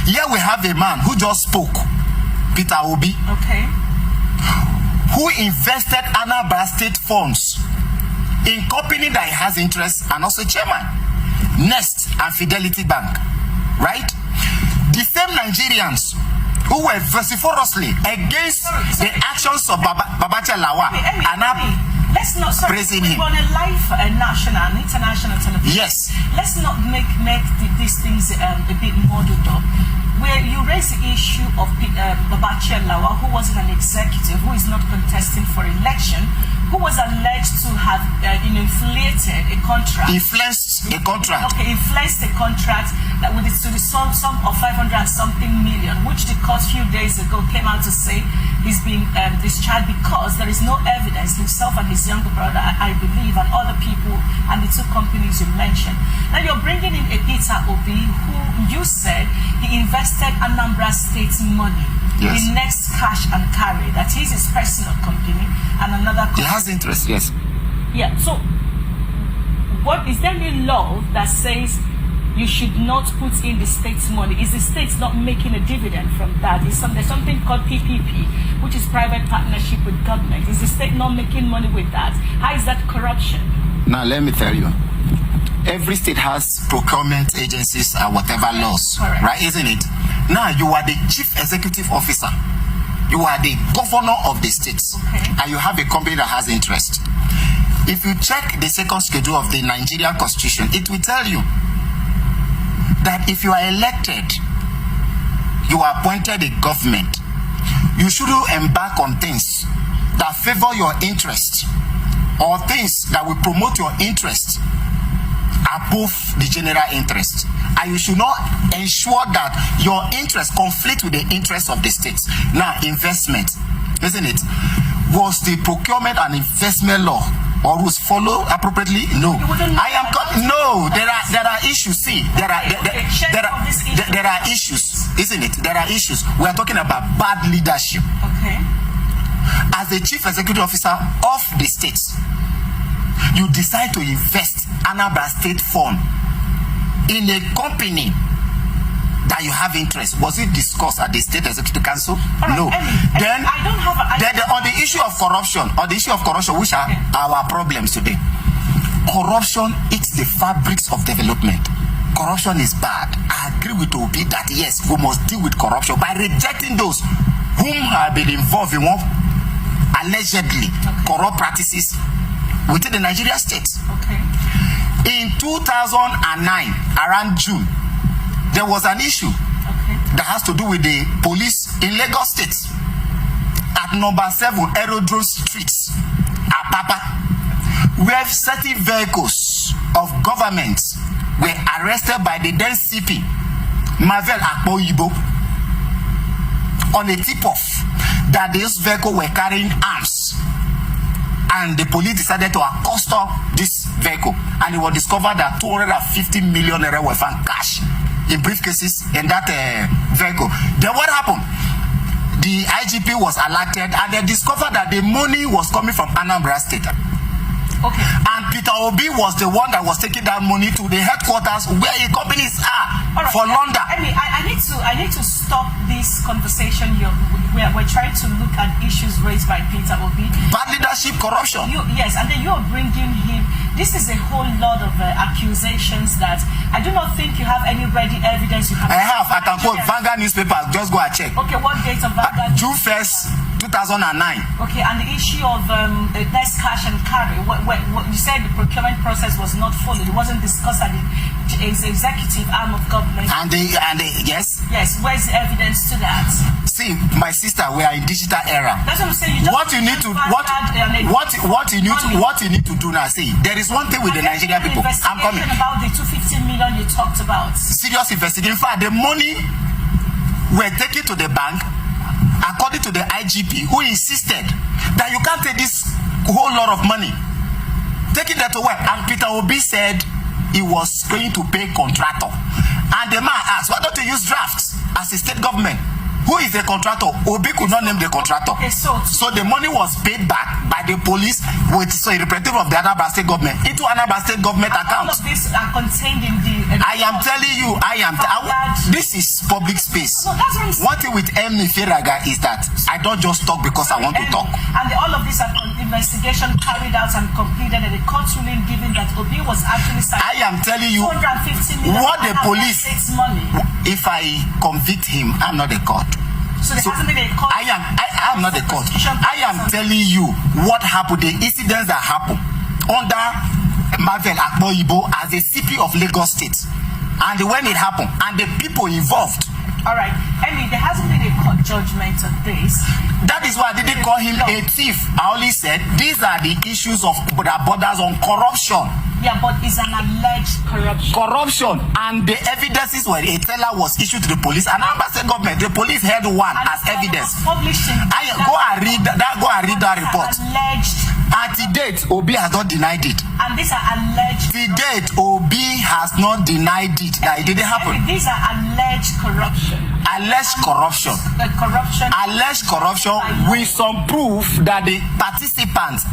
Here we have a man who just spoke, Peter Obi, who invested Anambra state funds in company that he has interest and also chairman, Nest and Fidelity Bank, right? The same Nigerians who were vociferously against the actions of Babacha Lawa and let's not praising him. On a live national and international television. Yes. Let's not make these things a bit muddled up. Where you raise the issue of Babacha Lawa, who was an executive, who is not contesting for election, who was alleged to have inflated a contract. Influenced a contract. Okay, influenced a contract that with it to the sum of 500 and something million, which the court few days ago came out to say he's been discharged because there is no evidence. Himself and his younger brother, I believe, and other people and the two companies you mentioned. Now you're bringing in a Peter Obi who you said he invested Anambra State's money. Yes. In Next Cash and Carry, that is his personal company, and another company. He has interest, yes. Yeah, so what is there any law that says you should not put in the state's money? Is the state not making a dividend from that? There's something called PPP, which is private partnership with government. Is the state not making money with that? How is that corruption? Now let me tell you. Every state has procurement agencies and whatever laws, correct. Right? Isn't it? Now you are the chief executive officer. You are the governor of the states, and you have a company that has interest. If you check the second schedule of the Nigerian Constitution, it will tell you that if you are elected, you are appointed a government, you shouldn't embark on things that favor your interest or things that will promote your interest above the general interest, and you should not ensure that your interest conflict with the interest of the states. Now, investment, isn't it? Was the procurement and investment law or rules followed appropriately? No. No. There are issues. See, there are issues, isn't it? There are issues. We are talking about bad leadership. Okay. As the chief executive officer of the states, you decide to invest Anambra State Fund in a company that you have interest. Was it discussed at the State Executive Council? Right, no. Then I don't have on the issue of corruption, which are our problems today. Corruption eats the fabrics of development. Corruption is bad. I agree with Obi that yes, we must deal with corruption by rejecting those whom have been involved in one allegedly corrupt practices within the Nigeria state. Okay. In 2009, around June, there was an issue that has to do with the police in Lagos State at number 7 Aerodrome Street, Apapa, where certain vehicles of government were arrested by the then CP, Marvel Akpoyibo, on a tip-off that these vehicles were carrying arms. And the police decided to accostom this vehicle, and it was discovered that 250 million naira were found cash in briefcases in that vehicle. Then what happened? The IGP was alerted, and they discovered that the money was coming from Anambra State. Okay. And Peter Obi was the one that was taking that money to the headquarters where the companies are for London. I mean, I need to stop this conversation here. We're trying to look at issues raised by Peter Obi. Bad leadership, corruption. Yes, and then you're bringing him. This is a whole lot of accusations that I do not think you have any ready evidence. You have. I have. I can quote Vanguard newspaper. Just go and check. Okay, what date of Vanguard? June 1st, 2009. Okay, and the issue of Next Cash and Carry. What you said the procurement process was not followed. It wasn't discussed at the executive arm of government. And yes. Yes, where's the evidence to that? See, my sister, we are in digital era. That's what I'm saying. What you need to do now. See, there is one thing with the Nigerian people. I'm coming. About the 250 million you talked about. Serious investigation. In fact, the money were taken to the bank, according to the IGP, who insisted that you can't take this whole lot of money. Taking that to work. And Peter Obi said he was going to pay contractor. And the man asked, why don't you use drafts as a state government? Who is the contractor? Obi could not name the contractor. Okay, so the money was paid back by the police with a representative of the Anambra State government into Anambra State government account. All of these are contained in the I am telling you, this is public space. So that's what I'm saying. One thing with Emmy Feraga is that I don't just talk because I want to talk. And all of this investigation carried out and completed, and the court ruling given that Obi was actually I am telling you 250 million what the police. Money. If I convict him, I'm not the court. So there hasn't been a court. I am not the court. I am telling you what happened, the incidents that happened under Marvel Akboyibo as a CP of Lagos State, and when it happened, and the people involved. All right, Emmy, there hasn't been a court judgment on this. That is why I didn't call him a thief. I only said these are the issues of that borders on corruption. Yeah, but it's an alleged corruption. Corruption, and the evidences were a teller was issued to the police, and Anambra State government, the police held one and as evidence. Go and read that report. Alleged. And to date, Obi has not denied it. And these are alleged. To date, Obi has not denied it that it didn't happen. These are alleged corruption. Alleged corruption. Corruption. Alleged corruption with some proof that the participants